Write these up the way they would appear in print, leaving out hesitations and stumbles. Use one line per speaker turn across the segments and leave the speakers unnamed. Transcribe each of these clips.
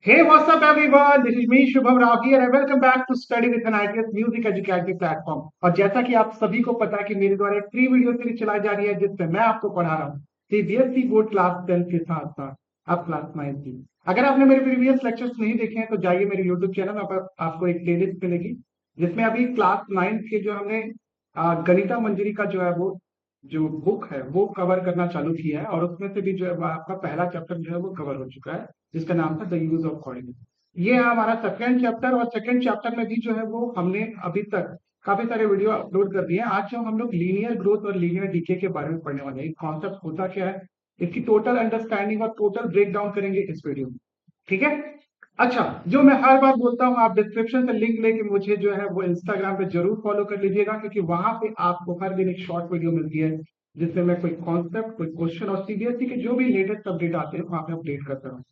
Hey, what's up, everyone? This is me, Shubham Rao here, and welcome back to Study with an ITS Music Educative Platform. और जैसा कि आप सभी को पता है कि मेरे द्वारा एक फ्री वीडियो सीरीज चलाई जा रही है जिसमें मैं आपको पढ़ा रहा हूँ सीबीएसई बोर्ड क्लास 10 के साथ साथ अब क्लास 9 की। अगर आपने मेरे प्रीवियस लेक्चर्स नहीं देखे हैं तो जाइए मेरे यूट्यूब चैनल पर आपको एक प्लेलिस्ट मिलेगी जिसमें अभी क्लास 9 के जो हमने गणिता मंजरी का जो है वो जो बुक है वो कवर करना चालू किया है और उसमें से भी जो है वो आपका पहला चैप्टर जो है वो कवर हो चुका है जिसका नाम था द यूज ऑफ कोऑर्डिनेट। ये है हमारा सेकंड चैप्टर और सेकंड चैप्टर में भी जो है वो हमने अभी तक काफी सारे वीडियो अपलोड कर दिए हैं। आज जो हम लोग लीनियर ग्रोथ और लीनियर डीके के बारे में पढ़ने वाले हैं, कॉन्सेप्ट होता क्या है, इसकी टोटल अंडरस्टैंडिंग और टोटल ब्रेक डाउन करेंगे इस वीडियो में। ठीक है। अच्छा, जो मैं हर बार बोलता हूँ, आप डिस्क्रिप्शन से लिंक लेके मुझे जो है वो इंस्टाग्राम पे जरूर फॉलो कर लीजिएगा क्योंकि वहां पे आपको हर दिन एक शॉर्ट वीडियो मिलती है जिसमें मैं कोई कॉन्सेप्ट, कोई क्वेश्चन और सीबीएसई के जो भी लेटेस्ट अपडेट आते हैं वहां पे अपडेट करता हूँ।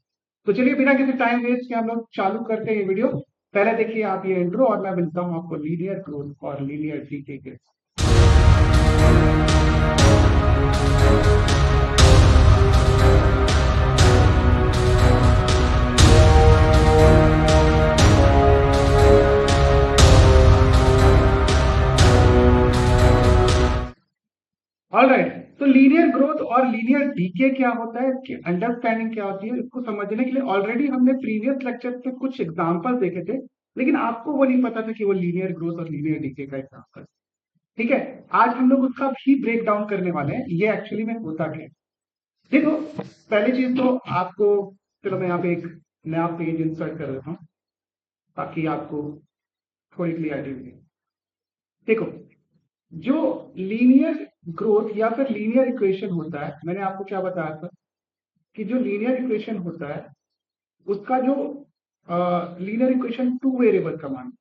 तो चलिए बिना किसी टाइम वेस्ट के हम लोग चालू करते हैं ये वीडियो। पहले देखिए आप ये इंट्रो और मैं मिलता हूँ आपको लीनियर ग्रोथ और लीनियर डीके के। ऑलराइट, तो लीनियर ग्रोथ और लीनियर डीके क्या होता है, इसकी अंडरस्टैंडिंग क्या होती है, इसको समझने के लिए ऑलरेडी हमने प्रीवियस लेक्चर पे कुछ एग्जांपल देखे थे लेकिन आपको वो नहीं पता था कि वो लीनियर ग्रोथ और लीनियर डीके का एग्जांपल। ठीक है। आज हम लोग उसका भी ब्रेक डाउन करने वाले हैं, ये एक्चुअली में होता क्या है। देखो, पहली चीज तो आपको, चलो मैं यहाँ पे एक नया पेज इंसर्ट कर देता हूँ ताकि आपको थोड़ी क्लियरिटी मिले। देखो, जो लीनियर ग्रोथ या फिर लीनियर इक्वेशन होता है, मैंने आपको क्या बताया था कि जो लीनियर इक्वेशन होता है उसका जो लीनियर इक्वेशन टू वेरिएबल का मान,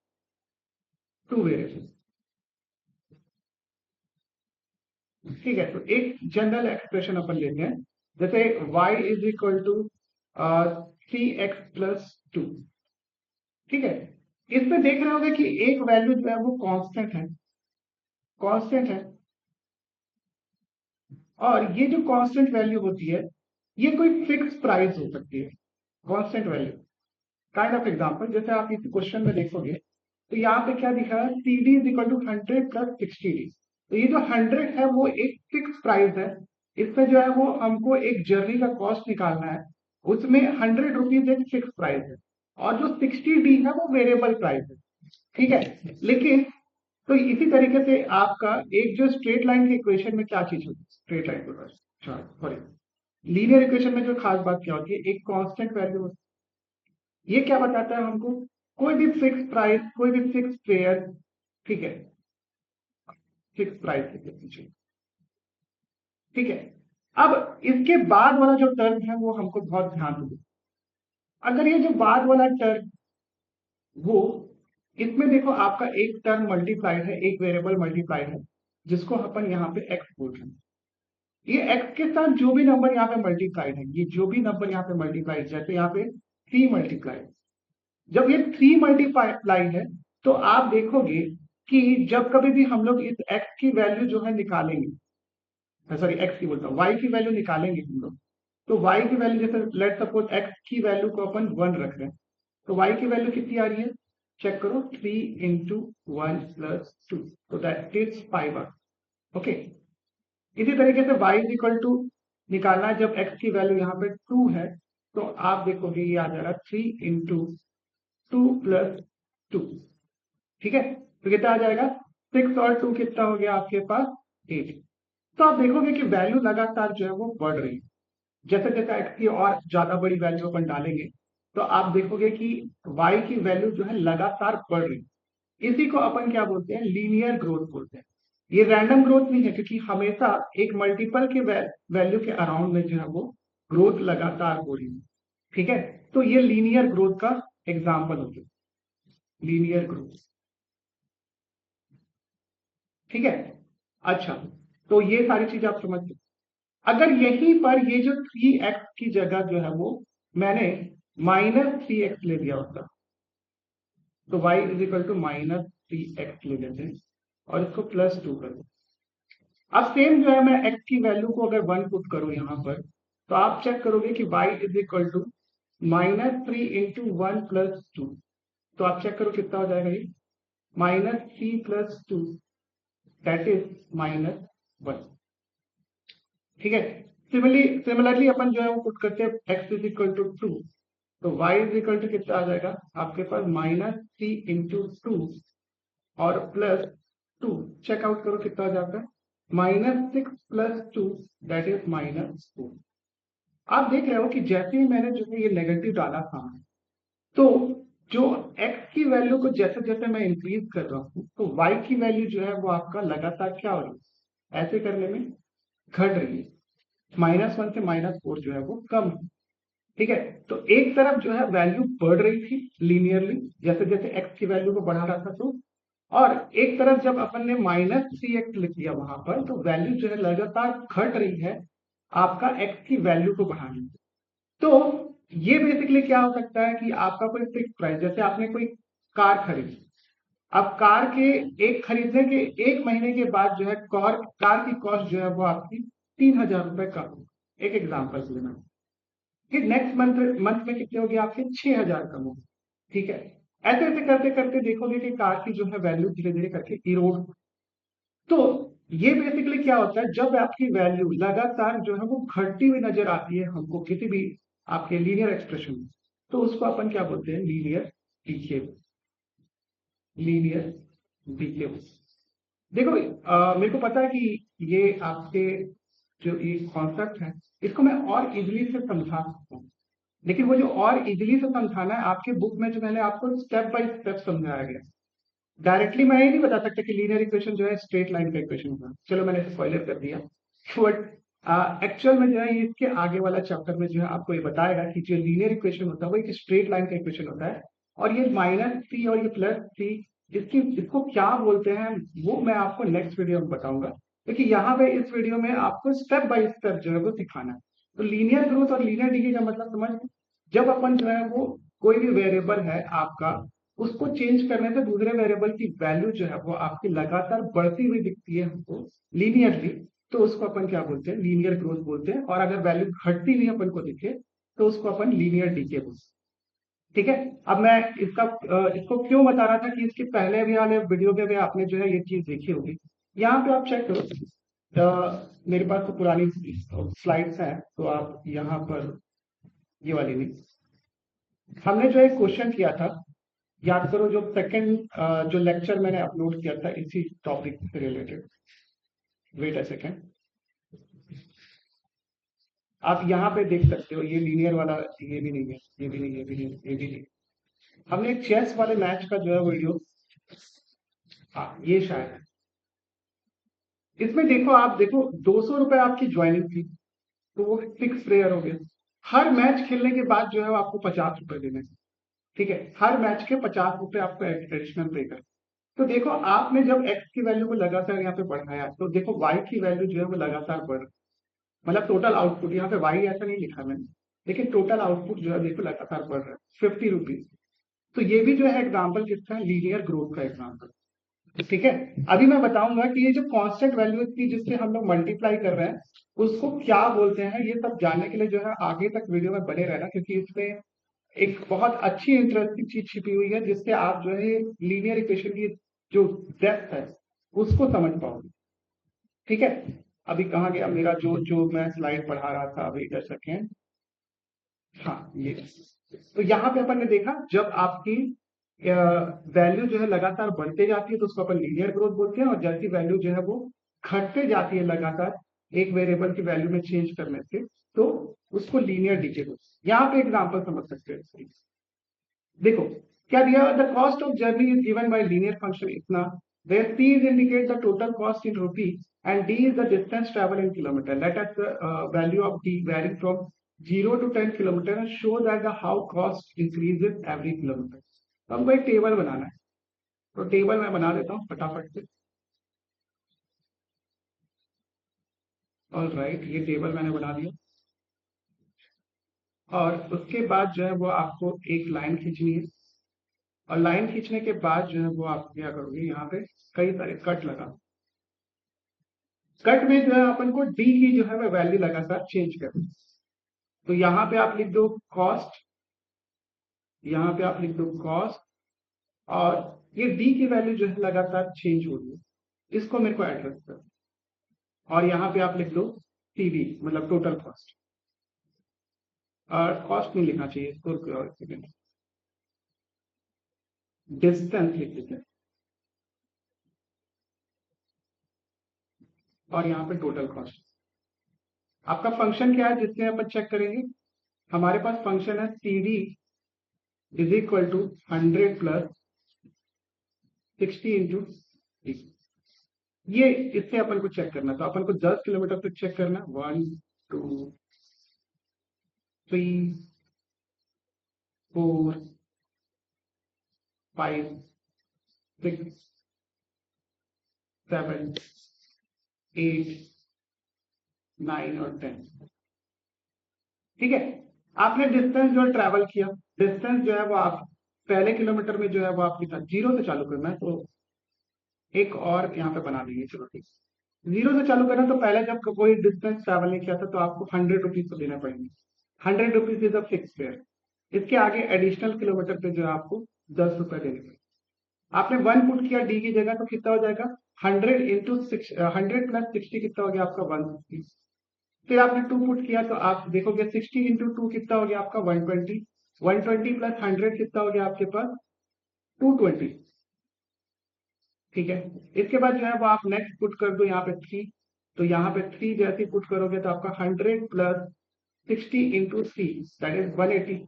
टू वेरिएबल। ठीक है, तो एक जनरल एक्सप्रेशन अपन लेते हैं जैसे y is equal to 3x+2। ठीक है। इसमें देख रहे होंगे कि एक वैल्यू जो है वो कांस्टेंट है, कांस्टेंट है। और ये जो कांस्टेंट वैल्यू होती है ये कोई फिक्स प्राइस हो सकती है, constant value. Kind of example, जैसे आप इस क्वेश्चन में देखोगे तो यहाँ पे क्या दिखा है, C D is equal to 100 + 60 D. तो ये जो 100 है वो एक फिक्स प्राइस है। इसमें जो है वो हमको एक जर्नी का कॉस्ट निकालना है, उसमें 100 रुपीज एक फिक्स प्राइस है और जो 60 डी है वो वेरिएबल प्राइस है। ठीक है। लेकिन तो इसी तरीके से आपका एक जो स्ट्रेट लाइन के इक्वेशन में क्या चीज होती है, स्ट्रेट लाइन के पास, सॉरी, लीनियर इक्वेशन में जो खास बात क्या होती है, एक कांस्टेंट वैल्यू होती है। ये क्या बताता है हमको, कोई भी फिक्स प्राइस, कोई भी फिक्स फेयर। ठीक है, फिक्स प्राइस के पीछे। ठीक है। अब इसके बाद वाला जो टर्म है वो हमको बहुत ध्यान दें। अगर ये जो बाद वाला टर्म, वो इसमें देखो आपका एक टर्म मल्टीप्लाइड है, एक वेरिएबल मल्टीप्लाइड है जिसको अपन यहाँ पे एक्स बोल रहे हैं। ये एक्स के साथ जो भी नंबर यहाँ पे मल्टीप्लाइड है, ये जो भी नंबर यहाँ पे मल्टीप्लाइड, जैसे यहाँ पे 3 मल्टीप्लाइड, जब ये 3 मल्टीप्लाई है तो आप देखोगे कि जब कभी भी हम लोग इस x की वैल्यू जो है निकालेंगे, सॉरी x की बोलता हूँ, y की वैल्यू निकालेंगे हम लोग, तो y की वैल्यू जैसे लेट सपोज x की वैल्यू को अपन 1 रख रहे हैं, तो y की वैल्यू कितनी आ रही है, चेक करो, 3 इंटू 1+2, तो दैट इज 5। ओके। इसी तरीके से y इज इक्वल टू निकालना है जब x की वैल्यू यहाँ पे 2 है, तो आप देखोगे ये आ जाएगा 3 इंटू 2+2। ठीक है। तो कितना आ जाएगा, 6 और 2 कितना हो गया आपके पास, 8। तो आप देखोगे कि वैल्यू लगातार जो है वो बढ़ रही है। जैसे जैसे एक्स की और ज्यादा बड़ी वैल्यू अपन डालेंगे तो आप देखोगे कि वाई की वैल्यू जो है लगातार बढ़ रही है। इसी को अपन क्या बोलते हैं, लीनियर ग्रोथ बोलते हैं। ये रैंडम ग्रोथ नहीं है क्योंकि हमेशा एक मल्टीपल के वैल्यू के अराउंड में जो है वो ग्रोथ लगातार हो रही है। ठीक है। तो ये लीनियर ग्रोथ का एग्जाम्पल हो गया, लीनियर ग्रोथ। ठीक है। अच्छा, तो ये सारी चीज आप समझ गए। अगर यहीं पर ये जो 3x की जगह जो है वो मैंने -3x ले दिया होता, तो y is equal to -3x ले लेते हैं और इसको +2 कर दो। अब सेम जो है मैं x की वैल्यू को अगर 1 पुट करूं यहां पर, तो आप चेक करोगे कि y is equal to -3 into 1 plus 2, तो आप चेक करो कितना हो जाएगा ये, -3 प्लस 2 दैट इज -1। ठीक है। सिमिलरली अपन जो है वो पुट करते हैं x इज इक्वल टू 2, तो y इज इक्वल टू कितना आ जाएगा आपके पास -3 इंटू 2 और प्लस 2, चेकआउट करो कितना आ जाता है -6 प्लस 2 दैट इज -4। आप देख रहे हो कि जैसे ही मैंने जो है ये नेगेटिव डाला था, तो जो x की वैल्यू को जैसे जैसे मैं इंक्रीज कर रहा हूँ तो y की वैल्यू जो है वो आपका लगातार क्या हो रही है, ऐसे करने में घट रही है, -1 से -4 जो है वो कम है। ठीक है। तो एक तरफ जो है वैल्यू बढ़ रही थी लीनियरली, जैसे जैसे x की वैल्यू को बढ़ा रहा था, तो और एक तरफ जब अपन ने -3x लिख दिया वहां पर, तो वैल्यू जो है लगातार घट रही है आपका x की वैल्यू को बढ़ाने से। तो ये बेसिकली क्या हो सकता है कि आपका कोई फिक्स प्राइस, जैसे आपने कोई कार खरीदी, अब कार के एक खरीदने के 1 महीने के बाद जो है कार की कॉस्ट जो है वो आपकी 3,000 रुपए कम हो, एक एग्जाम्पल के लिए, कि नेक्स्ट मंथ मंथ में कितने होगी आपके 6,000 कम होगी। ठीक है। ऐसे ऐसे करते करते देखोगे कि कार की जो है वैल्यू धीरे धीरे करके इरोड। तो ये बेसिकली क्या होता है, जब आपकी वैल्यू लगातार जो है वो घटती हुई नजर आती है हमको किसी भी आपके लीनियर एक्सप्रेशन में, तो उसको अपन क्या बोलते हैं, लीनियर डीके। Linear DK. देखो मेरे को पता है कि ये आपके जो ये कॉन्सेप्ट है इसको मैं और इजीली से समझा सकता हूँ, लेकिन वो जो और इजीली से समझाना है आपके बुक में जो मैंने आपको स्टेप बाय स्टेप समझाया गया, डायरेक्टली मैं ये नहीं बता सकता कि लीनियर इक्वेशन जो है स्ट्रेट लाइन का इक्वेशन होगा, चलो मैंने इसे स्पॉइलर कर दिया। बट एक्चुअल में जो है इसके आगे वाला चैप्टर में जो है आपको ये बताएगा कि जो लीनियर इक्वेशन होता है वो एक स्ट्रेट लाइन का इक्वेशन होता है, और ये -3 और ये +3 इसको क्या बोलते हैं वो मैं आपको नेक्स्ट वीडियो में बताऊंगा, क्योंकि यहाँ पे इस वीडियो में आपको स्टेप बाय स्टेप जो है वो सिखाना है। तो लीनियर ग्रोथ और लीनियर डिके का मतलब समझ, जब अपन जो है वो कोई भी वेरिएबल है आपका, उसको चेंज करने से दूसरे वेरिएबल की वैल्यू जो है वो आपकी लगातार बढ़ती हुई दिखती है हमको लीनियरली, तो उसको अपन क्या बोलते हैं, लीनियर ग्रोथ बोलते हैं। और अगर वैल्यू घटती हुई अपन को दिखे तो उसको अपन लीनियर डीके बोलते हैं। ठीक है। अब मैं इसको क्यों बता रहा था कि इसके पहले भी वाले वीडियो में भी आपने जो है ये चीज देखी होगी। यहाँ पे आप चेक करो, मेरे पास तो पुरानी स्लाइड्स हैं, तो आप यहाँ पर ये वाली नहीं, हमने जो एक क्वेश्चन किया था, याद करो, जो सेकंड जो लेक्चर मैंने अपलोड किया था इसी टॉपिक से रिलेटेड। वेट अ सेकंड, आप यहाँ पे देख सकते हो, ये लीनियर वाला, ये भी नहीं है, ये भी नहीं, ये भी नहीं, ये भी नहीं। हमने एक चेस वाले मैच का जो है वीडियो, हाँ ये शायद है, इसमें देखो, आप देखो 200 रुपए आपकी ज्वाइनिंग थी, तो वो फिक्स प्लेयर हो गया। हर मैच खेलने के बाद जो है वो आपको 50 रुपए देने हैं। ठीक है, हर मैच के 50 रुपए आपको एडिशनल पे कर। तो देखो आपने जब x की वैल्यू को लगातार यहाँ पे बढ़ाया, तो देखो y की वैल्यू जो है वो लगातार बढ़, मतलब टोटल आउटपुट, यहाँ पे y ऐसा नहीं लिखा मैंने, लेकिन टोटल आउटपुट जो है देखो लगातार बढ़ रहा है 50 रुपीज। तो ये भी जो है एग्जाम्पल किसका है, लीनियर ग्रोथ का एग्जाम्पल। ठीक है। अभी मैं बताऊंगा कि ये जो कांस्टेंट वैल्यू थी जिससे हम लोग मल्टीप्लाई कर रहे हैं उसको क्या बोलते हैं, ये सब जानने के लिए जो है आगे तक वीडियो में बने रहना, क्योंकि इसमें एक बहुत अच्छी इंटरेस्टिंग चीज छिपी हुई है जिससे आप जो है लीनियर इक्वेशन की जो डेप्थ है उसको समझ पाओगे। ठीक है। अभी कहाँ गया मेरा जो जो मैं स्लाइड पढ़ा रहा था, अभी 10 सेकेंड, हाँ ये। तो यहाँ पे अपन ने देखा जब आपकी वैल्यू जो है लगातार बढ़ते जाती है तो उसको अपन लीनियर ग्रोथ बोलते हैं, और जैसी वैल्यू जो है वो घटते जाती है लगातार एक वेरिएबल की वैल्यू में चेंज करने से, तो उसको लीनियर डीके बोलते हैं। यहाँ पे एग्जांपल समझ सकते हैं इसकी। देखो क्या दिया, the cost of journey is given bye linear function इतना, where c is indicate the total cost in rupee and d is the distance travel in kilometer. Let us the value of d varying from 0 to 10 kilometer and show that the how cost increases every kilometer. तो हमको एक table बनाना है, तो table मैं बना देता हूँ फटाफट से। ऑल राइट, ये टेबल मैंने बना दिया, और उसके बाद जो है वो आपको एक लाइन खींचनी है, और लाइन खींचने के बाद जो है वो आप क्या करोगे, यहाँ पे कई सारे कट लगा, कट में जो है अपन को डी की जो है वैल्यू लगातार चेंज करनी। तो यहाँ पे आप लिख दो कॉस्ट यहाँ पे आप लिख दो कॉस्ट, और ये डी की वैल्यू जो है लगातार चेंज हो रही है, इसको मेरे को एड्रेस कर, और यहाँ पे आप लिख दो टीवी मतलब टोटल कॉस्ट, और कॉस्ट नहीं लिखना चाहिए इसको, डिस्टेंस लिख देते हैं, और यहाँ पे टोटल कॉस्ट। आपका फंक्शन क्या है जिसमें अपन चेक करेंगे? हमारे पास फंक्शन है C D is equal to 100 plus 60 into, ये इससे अपन को चेक करना, तो अपन को 10 किलोमीटर तक चेक करना, 1 2 3 4 5 6 7 8 9 और 10। ठीक है, आपने डिस्टेंस जो ट्रैवल किया, डिस्टेंस जो है वो आप पहले किलोमीटर में जो है वो आपके साथ जीरो से चालू करना है, तो एक और यहाँ पे बना देंगे, चलो ठीक, जीरो से चालू करना, तो पहले जब कोई डिस्टेंस ट्रैवल नहीं किया था तो आपको 100 रुपीज तो देना पड़ेंगे, 100 rupees is a fix fair. इसके आगे एडिशनल किलोमीटर पे जो है आपको 10 रुपए देने पड़ेंगे। आपने 1 पुट किया डी की जगह, तो कितना हो जाएगा 100 प्लस 60 कितना हो गया आपका 150। फिर आपने 2 पुट किया तो आप देखोगे 60 × 2 कितना हो गया आपका 120, 120 प्लस 100 कितना हो गया आपके पास 220। ठीक है, इसके बाद जो है वो आप नेक्स्ट पुट कर दो यहाँ पे 3, तो यहाँ पे 3 जैसे पुट करोगे तो आपका 100 प्लस 60 इंटू 3 दैट इज 180,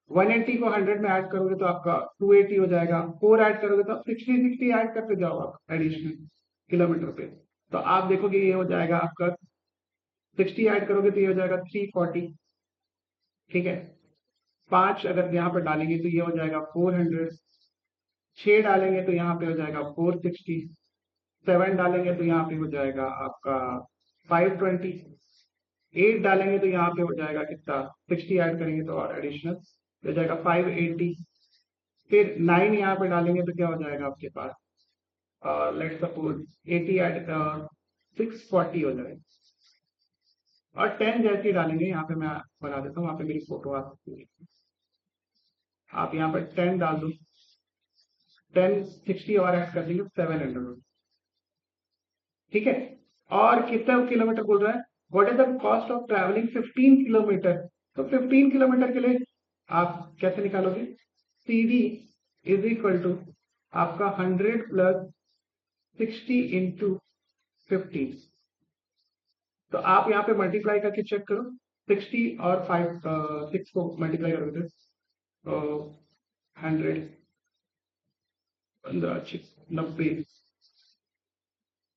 180 को 100 में ऐड करोगे तो आपका 280 हो जाएगा, 4 ऐड करोगे तो 60 ऐड करते जाओ आप एडिशनल किलोमीटर पे, तो आप देखोगे ये हो जाएगा आपका 60 ऐड करोगे तो ये हो जाएगा 340। ठीक है, 5 अगर यहाँ पे डालेंगे तो ये हो जाएगा 400, 6 डालेंगे तो यहाँ पे हो जाएगा 460, 7 डालेंगे तो यहाँ पे हो जाएगा आपका 520, 8 डालेंगे तो यहाँ पे हो जाएगा कितना 60 ऐड करेंगे तो और एडिशनल हो जाएगा 580, फिर 9 यहाँ पे डालेंगे तो क्या हो जाएगा आपके पास, लेट्स सपोज 80 ऐड 640 हो जाएगा, और 10 जैसे ही डालेंगे, यहाँ पे मैं बना देता हूँ, वहां पे मेरी फोटो आ सकती है, आप यहाँ पर 10 डाल दो, 10 60 और ऐड कर देंगे 700। ठीक है, और कितना किलोमीटर बोल रहा है, what is the cost of travelling 15 kilometre, तो 15 किलोमीटर के लिए आप कैसे निकालोगे, C D is equal to आपका 100 प्लस 60 इंटू 15, तो आप यहाँ पे मल्टीप्लाई करके चेक करो, 60 और 6 को मल्टीप्लाई करोगे तो 100 15 90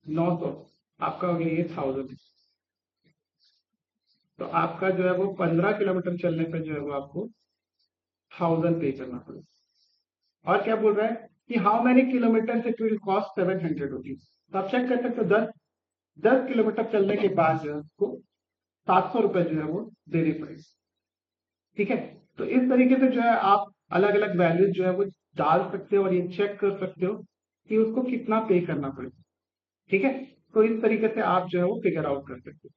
900, आपका हो गया ये 1000, तो आपका जो है वो 15 किलोमीटर चलने पे जो है वो आपको 1000 पे करना पड़ेगा। और क्या बोल रहा है कि how many kilometre it will cost 700 rupees, तो आप चेक कर सकते हो 10 किलोमीटर चलने के बाद जो है आपको 700 रुपए जो है वो देने पड़ेगा। ठीक है, तो इस तरीके से जो है आप अलग अलग वैल्यूज जो है वो डाल सकते हो और ये चेक कर सकते हो कि उसको कितना पे करना पड़ेगा। ठीक है, तो इस तरीके से आप जो है वो फिगर आउट कर सकते हो।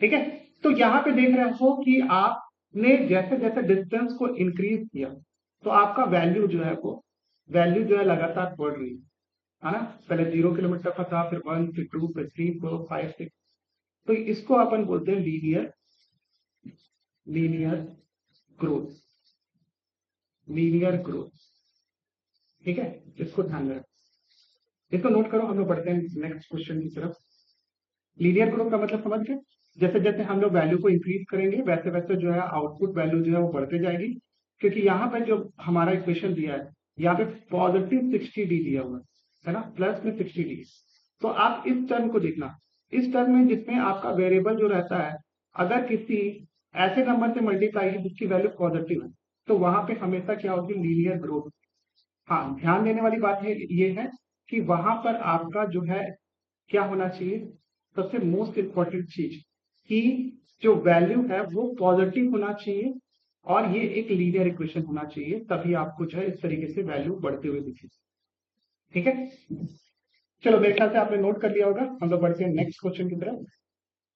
ठीक है, तो यहाँ पे देख रहे हो कि आपने जैसे जैसे डिस्टेंस को इंक्रीज किया तो आपका वैल्यू जो है वो वैल्यू जो है लगातार बढ़ रही है ना, पहले 0 किलोमीटर का था, फिर 1 फिर 2 फिर 3 4 5 6, तो इसको अपन बोलते हैं लीनियर ग्रोथ, लीनियर ग्रोथ। ठीक है, इसको ध्यान में रखो, इसको नोट करो, हम लोग बढ़ते हैं नेक्स्ट क्वेश्चन की तरफ। लीनियर ग्रोथ का मतलब समझ गए, जैसे जैसे हम लोग वैल्यू को इंक्रीज करेंगे वैसे वैसे जो है आउटपुट वैल्यू जो है वो बढ़ते जाएगी, क्योंकि यहाँ पे जो हमारा इक्वेशन दिया है यहाँ पे पॉजिटिव 60 डी दिया हुआ है ना, प्लस में 60 डी, तो आप इस टर्म को देखना, इस टर्म में जिसमें आपका वेरिएबल जो रहता है अगर किसी ऐसे नंबर से मल्टीप्लाई है जिसकी वैल्यू पॉजिटिव है, तो वहां पे हमेशा क्या होगी, लीनियर ग्रोथ। हाँ, ध्यान देने वाली बात ये है कि वहां पर आपका जो है क्या होना चाहिए, सबसे मोस्ट इंपॉर्टेंट चीज कि जो वैल्यू है वो पॉजिटिव होना चाहिए और ये एक लीनियर इक्वेशन होना चाहिए, तभी आपको जो है इस तरीके से वैल्यू बढ़ते हुए दिखे। ठीक है, चलो मेरे ख्याल से आपने नोट कर लिया होगा, हम लोग बढ़ते हैं नेक्स्ट क्वेश्चन की तरफ।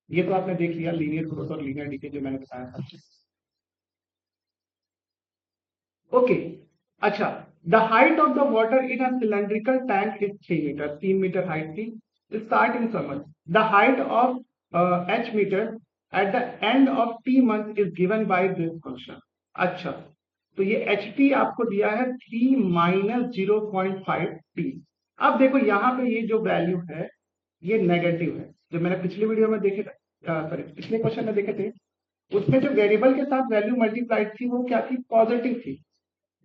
ये तो आपने देख लिया लीनियर ग्रोथ और लीनियर डीके जो मैंने बताया था। ओके, अच्छा, the height of the water in a cylindrical tank is 3 metre, 3 metre height थी starting summer. The height of h metre at the end of t month is given by this function. अच्छा, तो ये H T आपको दिया है 3 - 0.5 t। अब देखो यहाँ पे ये जो वैल्यू है ये नेगेटिव है। जो मैंने पिछली वीडियो में देखे थे, सॉरी पिछले क्वेश्चन में देखे थे, उसमें जो वेरिएबल के साथ वैल्यू मल्टीप्लाइड थी वो क्या थी, पॉजिटिव थी।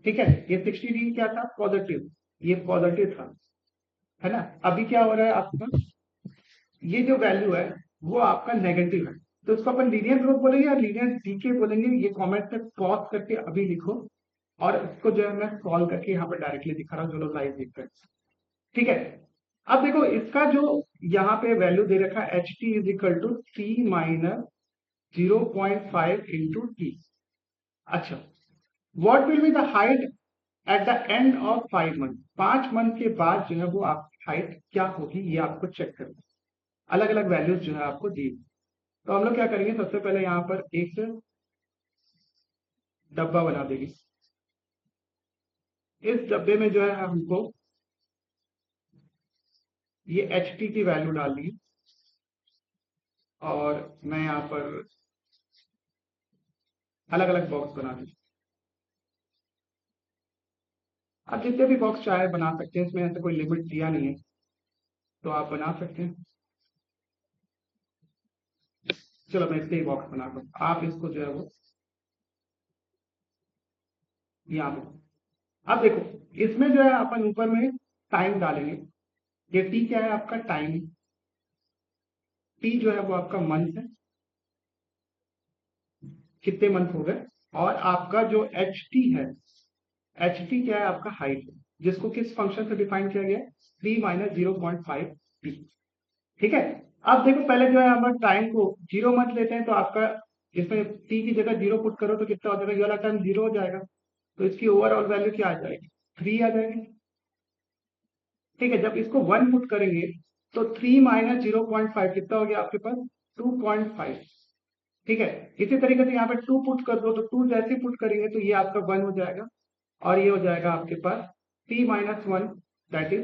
ठीक है, ये 60 क्या था, पॉजिटिव, ये पॉजिटिव था, है ना। अभी क्या हो रहा है आपका, ये जो वैल्यू है वो आपका नेगेटिव है, तो इसको अपन लीनियर ग्रोथ बोलेंगे या लीनियर डीके बोलेंगे, ये कमेंट में पॉज करके अभी लिखो। और इसको जो है मैं सॉल्व करके यहाँ पर डायरेक्टली दिखा रहा हूँ, जो लोग लाइव देख रहे हैं। ठीक है, अब देखो इसका जो यहाँ पे वैल्यू दे रखा है H T is equal to 3 - 0.5 × t। अच्छा, what will be the height at the end of 5 month, 5 month के बाद जो है वो आपकी हाइट क्या होगी, ये आपको चेक करना है। अलग अलग वैल्यूज जो है आपको दी। तो हम लोग क्या करेंगे, सबसे पहले यहाँ पर एक डब्बा बना देंगे। इस डब्बे में जो है हमको ये एच टी की वैल्यू डालनी है, और मैं यहाँ पर अलग अलग बॉक्स बना दूँ। आप जितने भी बॉक्स चाहे बना सकते हैं, इसमें ऐसे कोई लिमिट दिया नहीं है, तो आप बना सकते हैं। चलो मैं इतने ही बॉक्स बनाता हूँ, आप इसको जो है वो यहाँ पे। अब देखो इसमें जो है अपन ऊपर में टाइम डालेंगे। ये टी क्या है, आपका टाइम। टी जो है वो आपका मंथ है, कितने मंथ हो गए। और आपका जो एच टी है, एच टी क्या है, आपका हाइट है, जिसको किस फंक्शन से डिफाइन किया गया है, 3 - 0.5 t। ठीक है, अब देखो पहले जो है हम टाइम को 0 मंथ लेते हैं, तो आपका इसमें टी की जगह 0 पुट करो तो कितना हो जाएगा, ये वाला टाइम 0 हो जाएगा, तो इसकी ओवरऑल वैल्यू क्या आ जाएगी, 3 आ जाएगी। ठीक है, जब इसको 1 पुट करेंगे तो 3 - 0.5 कितना हो गया आपके पास, 2.5। ठीक है, इसी तरीके से यहाँ पे 2 पुट कर दो, तो 2 जैसे पुट करेंगे तो ये आपका 1 हो जाएगा, और ये हो जाएगा आपके पास t - 1, दैट इज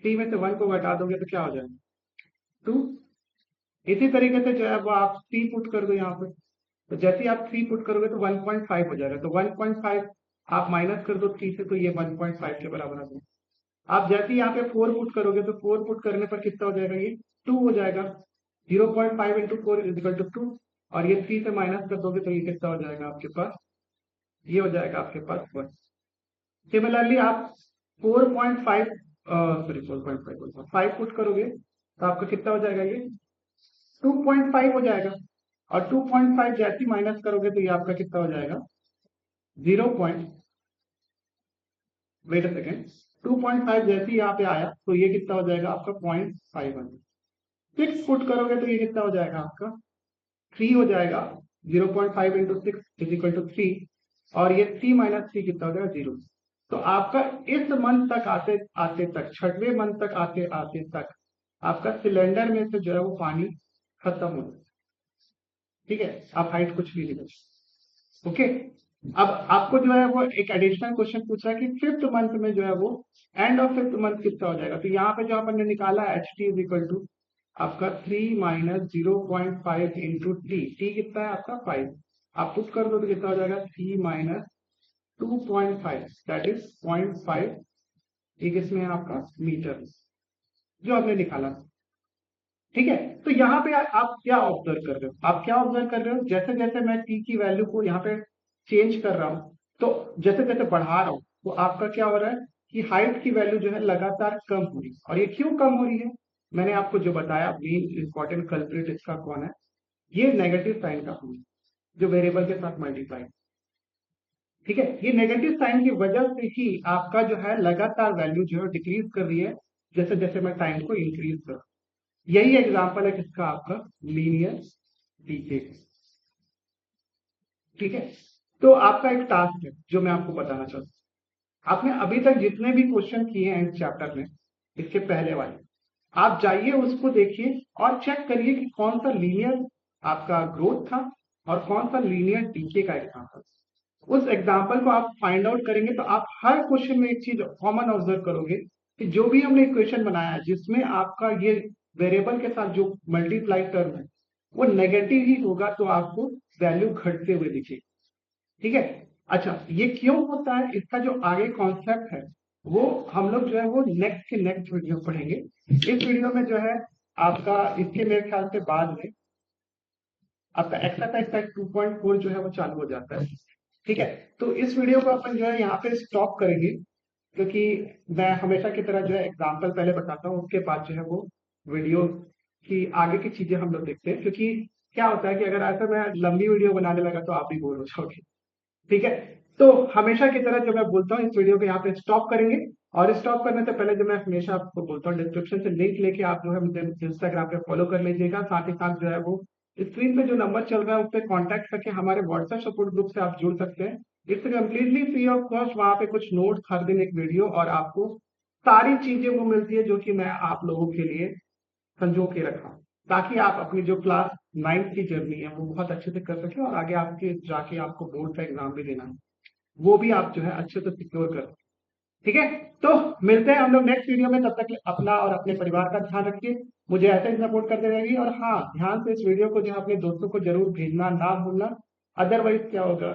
3 में से 1 को घटा दोगे तो क्या हो जाएगा, 2। इसी तरीके से जो है वो आप 3 पुट कर दो यहाँ पे, तो जैसे ही आप 3 पुट करोगे तो 1.5 हो जाएगा, तो 1.5 आप माइनस कर दो 3 से, तो ये 1.5 के बराबर आ जाएगा। आप जैसे ही यहाँ पे 4 पुट करोगे तो 4 पुट करने पर कितना हो जाएगा, ये 2 हो जाएगा। 0.5 × 4 इज इक्वल टू 2, और ये 3 से माइनस कर दोगे तो ये कितना हो जाएगा आपके पास, ये हो जाएगा आपके पास 1। सिमिलरली आप 4.5 सॉरी 4.5 5 पुट करोगे तो आपका कितना हो जाएगा, ये 2.5 हो जाएगा। और 2.5 जैसे ही माइनस करोगे तो ये आपका कितना हो जाएगा, 0 पॉइंट, वेट अ सेकेंड, 2.5 जैसे ही यहाँ पे आया तो ये कितना हो जाएगा आपका 0.51। 6 पुट करोगे तो ये कितना हो जाएगा आपका 3 हो जाएगा। 0.5 × 6 इज इक्वल टू 3, और ये 3 - 3 कितना हो जाएगा, 0। तो आपका इस मंथ तक आते आते तक, 6वें मंथ तक आते आते तक आपका सिलेंडर में से जो है वो पानी खत्म हो जाए। ठीक है, आप हाइट कुछ भी नहीं बचे। ओके, अब आपको जो है वो एक एडिशनल क्वेश्चन पूछ रहा है कि 5th मंथ में जो है वो एंड ऑफ 5th मंथ कितना हो जाएगा। तो यहाँ पे जो अपन ने निकाला H T is equal to आपका 3 - 0.5 × टी। टी कितना है आपका 5, आप पुट कर दो तो कितना हो जाएगा 3 - 2.5, दैट इज 0.5। एक इसमें आपका मीटर जो आपने निकाला। ठीक है, तो यहाँ पे आप क्या ऑब्जर्व कर रहे हो, आप क्या ऑब्जर्व कर रहे हो, जैसे जैसे मैं टी की वैल्यू को यहाँ पे चेंज कर रहा हूँ, तो जैसे जैसे बढ़ा रहा हूँ तो आपका क्या हो रहा है कि हाइट की वैल्यू जो है लगातार कम हो रही है। और ये क्यों कम हो रही है, मैंने आपको जो बताया मेन इंपॉर्टेंट कल्प्रिट इसका कौन है, ये नेगेटिव साइन का होना, जो वेरिएबल के साथ मल्टीप्लाई। ठीक है, ये नेगेटिव साइन की वजह से ही आपका जो है लगातार वैल्यू जो है डिक्रीज कर रही है, जैसे जैसे मैं टाइम को इंक्रीज कर। यही एग्जांपल है किसका, आपका लीनियर डीके। ठीक है, तो आपका एक टास्क है जो मैं आपको बताना चाहता हूँ। आपने अभी तक जितने भी क्वेश्चन किए हैं इस चैप्टर में, इसके पहले वाले, आप जाइए उसको देखिए और चेक करिए कि कौन सा लीनियर आपका ग्रोथ था और कौन सा लीनियर डीके का एग्जाम्पल। उस एग्जाम्पल को आप फाइंड आउट करेंगे तो आप हर क्वेश्चन में एक चीज कॉमन ऑब्जर्व करोगे कि जो भी हमने इक्वेशन बनाया है जिसमें आपका ये वेरिएबल के साथ जो मल्टीप्लाई टर्म है वो नेगेटिव ही होगा तो आपको वैल्यू घटते हुए दिखेगी। ठीक है। अच्छा, ये क्यों होता है, इसका जो आगे कॉन्सेप्ट है वो हम लोग जो है वो नेक्स्ट के नेक्स्ट वीडियो पढ़ेंगे। इस वीडियो में जो है आपका इसके मेरे ख्याल से बाद में आपका एक्सरसाइज 2.4 जो है वो चालू हो जाता है। ठीक है। तो इस वीडियो को अपन जो है यहाँ पे स्टॉप करेंगे, क्योंकि मैं हमेशा की तरह जो है एग्जाम्पल पहले बताता हूँ, उसके बाद जो है वो वीडियो की आगे की चीजें हम लोग देखते हैं। क्योंकि क्या होता है कि अगर ऐसा मैं लंबी वीडियो बनाने लगा तो आप भी बोर हो जाओगे। ठीक है। तो हमेशा की तरह जो मैं बोलता हूँ इस वीडियो को यहाँ पे स्टॉप करेंगे, और स्टॉप करने से पहले जो मैं हमेशा आपको बोलता हूँ डिस्क्रिप्शन से लिंक लेके आप जो है मुझे इंस्टाग्राम पे फॉलो कर लीजिएगा। साथ ही साथ जो है वो स्क्रीन पे जो नंबर चल रहा है उस पर कॉन्टैक्ट करके हमारे व्हाट्सएप सपोर्ट ग्रुप से आप जुड़ सकते हैं। It's completely free of cost. वहां पे कुछ नोट्स, हर दिन एक वीडियो, और आपको सारी चीजें वो मिलती है जो कि मैं आप लोगों के लिए संजो के रखा हूं, ताकि आप अपनी जो क्लास 9th की जर्नी है वो बहुत अच्छे से कर सके, और आगे आपके जाके आपको बोर्ड का एग्जाम भी देना है वो भी आप जो है अच्छे से सिक्योर कर। ठीक है। तो मिलते हैं हम लोग नेक्स्ट वीडियो में, तब तक अपना और अपने परिवार का ध्यान रखिए, मुझे ऐसे ही सपोर्ट करते रहेंगे। और हाँ, ध्यान से इस वीडियो को जो है अपने दोस्तों को जरूर भेजना ना भूलना। अदरवाइज क्या होगा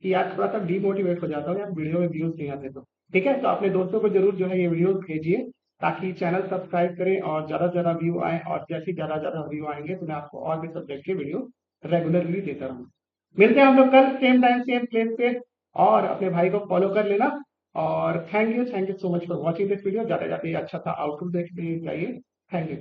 कि यार थोड़ा सा डीमोटिवेट हो जाता हूँ यार, वीडियो में व्यूज नहीं आते तो। ठीक है। तो अपने दोस्तों को जरूर जो है ये वीडियो भेजिए, ताकि चैनल सब्सक्राइब करें और ज्यादा से ज्यादा व्यू आए, और जैसे ज्यादा ज्यादा व्यू आएंगे तो मैं आपको और भी सब्जेक्ट के वीडियो रेगुलरली देता रहूँ। मिलते हैं हम लोग कल सेम टाइम सेम प्लेस पे, और अपने भाई को फॉलो कर लेना। और thank you so much for watching this video. जाते जाते अच्छा सा आउटपुट देखते जाइए। Thank you.